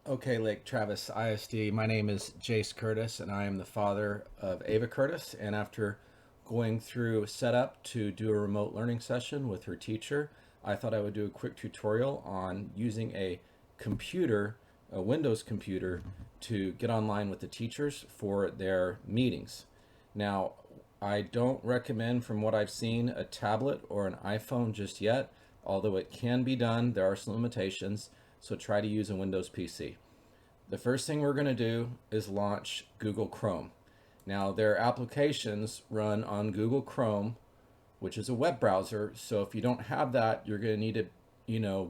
Okay, Lake Travis ISD. My name is Jace Curtis, and I am the father of Ava Curtis. And after going through setup to do a remote learning session with her teacher, I thought I would do a quick tutorial on using a computer, a Windows computer, to get online with the teachers for their meetings. Now, I don't recommend, from what I've seen, a tablet or an iPhone just yet, although it can be done. There are some limitations, so try to use a Windows PC. The first thing we're going to do is launch Google Chrome. Now, their applications run on Google Chrome, which is a web browser. So if you don't have that, you're going to need to,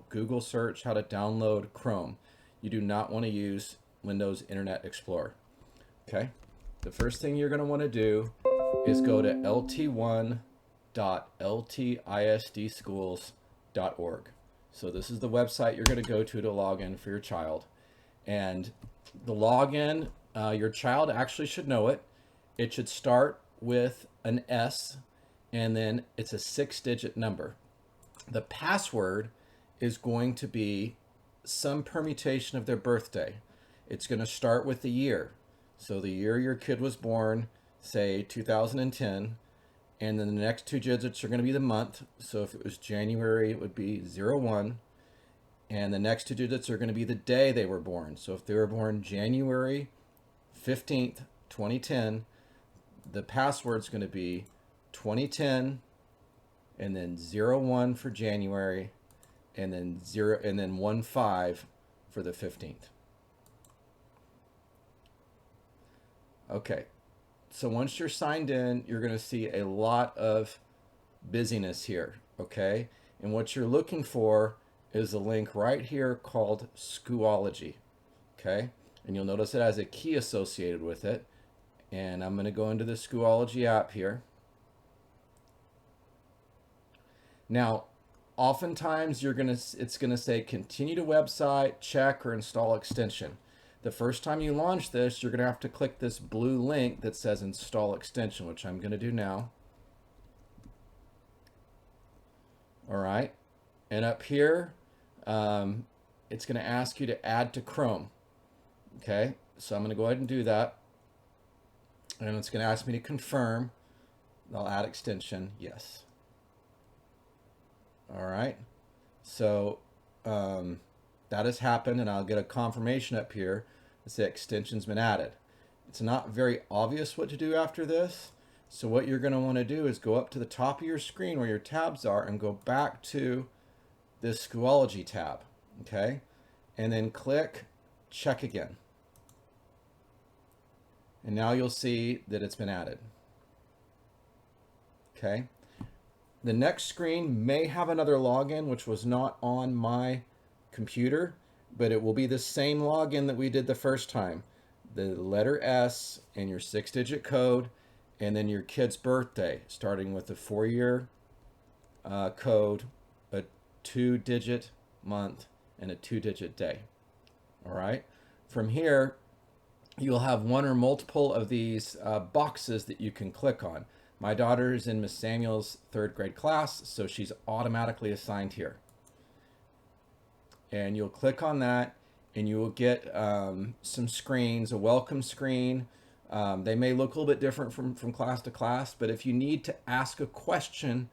Google search how to download Chrome. You do not want to use Windows Internet Explorer. Okay. The first thing you're going to want to do is go to lt1.ltisdschools.org. So this is the website you're going to go to log in for your child. And the login, your child actually should know it. It should start with an S, and then it's a 6-digit number. The password is going to be some permutation of their birthday. It's going to start with the year. So the year your kid was born, say 2010, and then the next 2 digits are going to be the month. So if it was January, it would be 01. And the next 2 digits are going to be the day they were born. So if they were born January 15th, 2010, the password's going to be 2010 and then 01 for January and then 15 for the 15th. Okay. So once you're signed in, you're going to see a lot of busyness here, okay? And what you're looking for is a link right here called Schoology, okay? And you'll notice it has a key associated with it. And I'm going to go into the Schoology app here. Now, oftentimes it's going to say continue to website, check, or install extension. The first time you launch this, you're going to have to click this blue link that says install extension, which I'm going to do now. All right. And up here, it's going to ask you to add to Chrome. Okay. So I'm going to go ahead and do that. And it's going to ask me to confirm. I'll add extension. Yes. All right. So that has happened, and I'll get a confirmation up here that says extension's been added. It's not very obvious what to do after this. So what you're going to want to do is go up to the top of your screen where your tabs are and go back to this Schoology tab, okay? And then click check again. And now you'll see that it's been added. Okay. The next screen may have another login, which was not on my computer, but it will be the same login that we did the first time. The letter S and your 6-digit code, and then your kid's birthday, starting with a 4-year code, a 2-digit month, and a 2-digit day. All right. From here, you'll have one or multiple of these boxes that you can click on. My daughter is in Miss Samuel's 3rd grade class, so she's automatically assigned here. And you'll click on that, and you will get some screens, a welcome screen. They may look a little bit different from class to class, but if you need to ask a question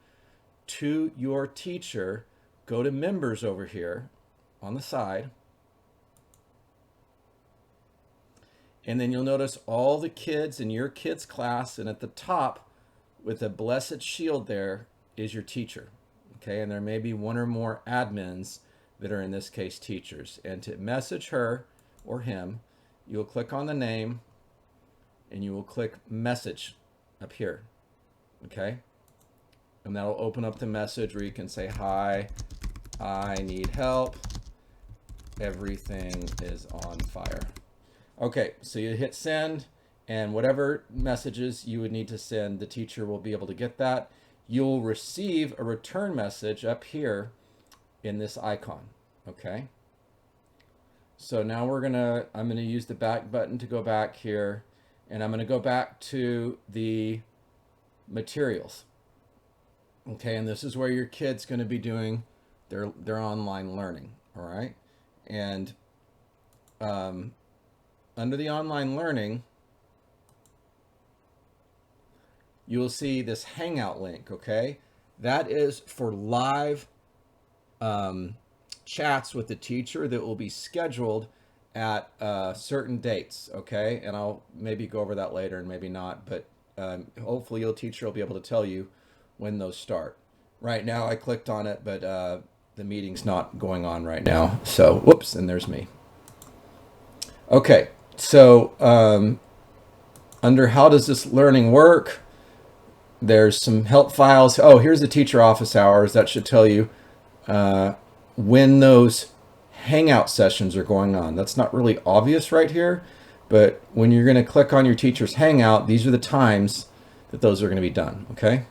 to your teacher, go to members over here on the side. And then you'll notice all the kids in your kid's class, and at the top with a blessed shield there is your teacher. Okay, and there may be one or more admins that are in this case teachers. And to message her or him, you'll click on the name and you will click message up here. Okay, and that'll open up the message where you can say, hi, I need help, everything is on fire. Okay, so you hit send, and whatever messages you would need to send, the teacher will be able to get that. You'll receive a return message up here in this icon, okay? So now I'm gonna use the back button to go back here, and I'm gonna go back to the materials. Okay, and this is where your kid's gonna be doing their online learning, all right? And under the online learning, you will see this Hangout link, okay? That is for live chats with the teacher that will be scheduled at certain dates, okay? And I'll maybe go over that later and maybe not, but hopefully your teacher will be able to tell you when those start. Right now I clicked on it, but the meeting's not going on right now. So, whoops, and there's me. Okay, so under how does this learning work, there's some help files. Oh, here's the teacher office hours. That should tell you when those Hangout sessions are going on. That's not really obvious right here, but when you're going to click on your teacher's Hangout, these are the times that those are going to be done, okay?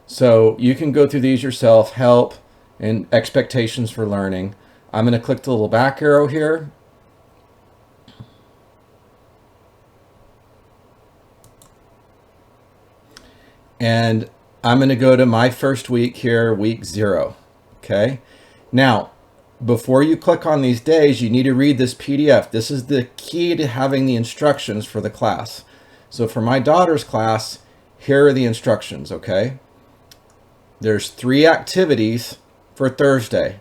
So you can go through these yourself, help and expectations for learning. I'm going to click the little back arrow here. And I'm going to go to my first week here, week 0. Okay. Now, before you click on these days, you need to read this PDF. This is the key to having the instructions for the class. So for my daughter's class, here are the instructions. Okay. There's 3 activities for Thursday.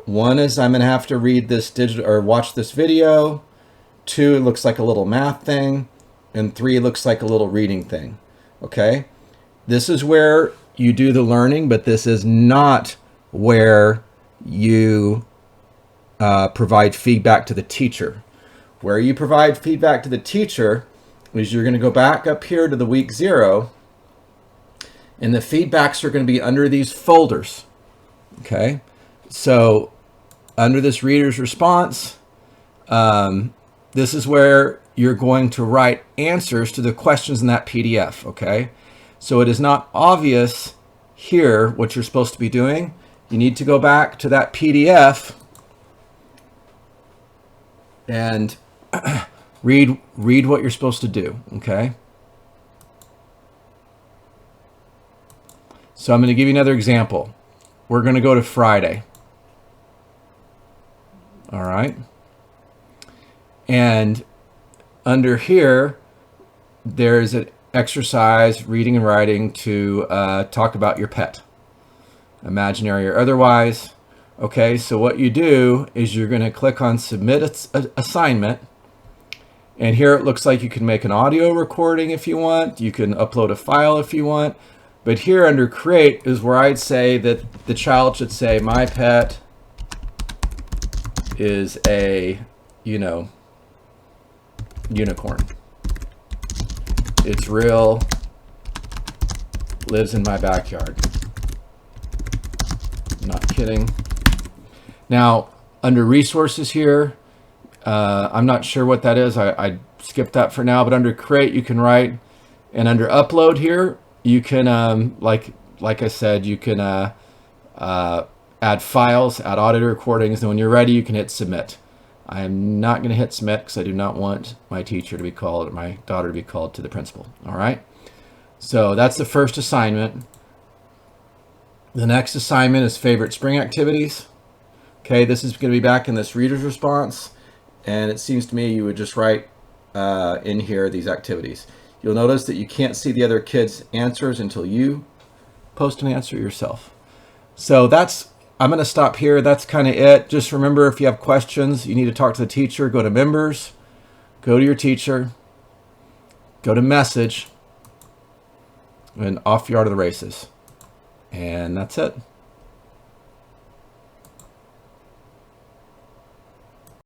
One is I'm going to have to read this watch this video. 2, it looks like a little math thing. And 3 looks like a little reading thing. Okay. This is where you do the learning, but this is not where you provide feedback to the teacher. Where you provide feedback to the teacher is you're going to go back up here to the week 0, and the feedbacks are going to be under these folders. Okay, so under this reader's response, this is where you're going to write answers to the questions in that PDF. Okay. So it is not obvious here what you're supposed to be doing. You need to go back to that PDF and read what you're supposed to do, okay? So I'm going to give you another example. We're going to go to Friday. All right. And under here, there's an exercise, reading and writing to talk about your pet, imaginary or otherwise. Okay, so what you do is you're going to click on submit assignment, and here it looks like you can make an audio recording if you want, you can upload a file if you want, but here under create is where I'd say that the child should say my pet is a, unicorn. It's real, lives in my backyard. Not kidding. Now, under resources here, I'm not sure what that is. I skipped that for now, but under create, you can write, and under upload here, you can, like I said, you can add files, add audio recordings, and when you're ready, you can hit submit. I am not going to hit submit because I do not want my teacher to be called, or my daughter to be called to the principal. All right. So that's the first assignment. The next assignment is favorite spring activities. Okay, this is going to be back in this reader's response. And it seems to me you would just write in here these activities. You'll notice that you can't see the other kids' answers until you post an answer yourself. So I'm going to stop here. That's kind of it. Just remember, if you have questions, you need to talk to the teacher, go to members, go to your teacher, go to message, and off you are to the races. And that's it.